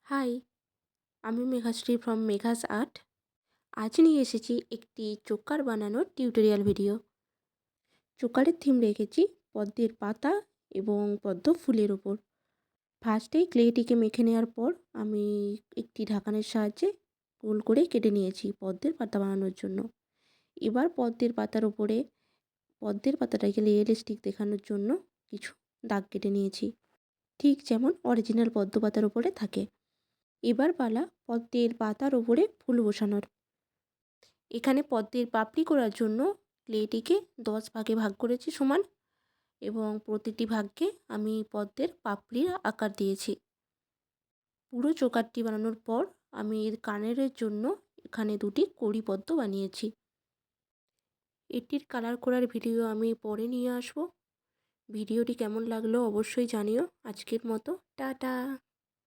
High, আমি মেঘাশ্রী from মেঘাস art. আজ নিয়ে এসেছি একটি চোকার বানানোর টিউটোরিয়াল ভিডিও। চোকারের থিম রেখেছি পদ্মের পাতা এবং পদ্ম ফুলের ওপর। ফার্স্টেই ক্লেটিকে মেখে নেওয়ার পর আমি একটি ঢাকনের সাহায্যে গোল করে কেটে নিয়েছি পদ্মের পাতা বানানোর জন্য। এবার পদ্মের পাতার ওপরে পদ্মের পাতাটাকে রিয়েলিস্টিক দেখানোর জন্য কিছু দাগ কেটে নিয়েছি, ঠিক যেমন অরিজিনাল পদ্ম পাতার ওপরে থাকে। এবার পালা পদ্মের পাতার ওপরে ফুল বসানোর। এখানে পদ্মের পাপড়ি করার জন্য ক্লেটিকে 10 ভাগে ভাগ করেছি সমান, এবং প্রতিটি ভাগকে আমি পদ্মের পাপড়ির আকার দিয়েছি। পুরো চোকারটি বানানোর পর আমি এর কানের জন্য এখানে দুটি কড়ি পদ্ম বানিয়েছি। এটির কালার করার ভিডিও আমি পরে নিয়ে আসবো। ভিডিওটি কেমন লাগলো অবশ্যই জানিও। আজকের মতো টাটা।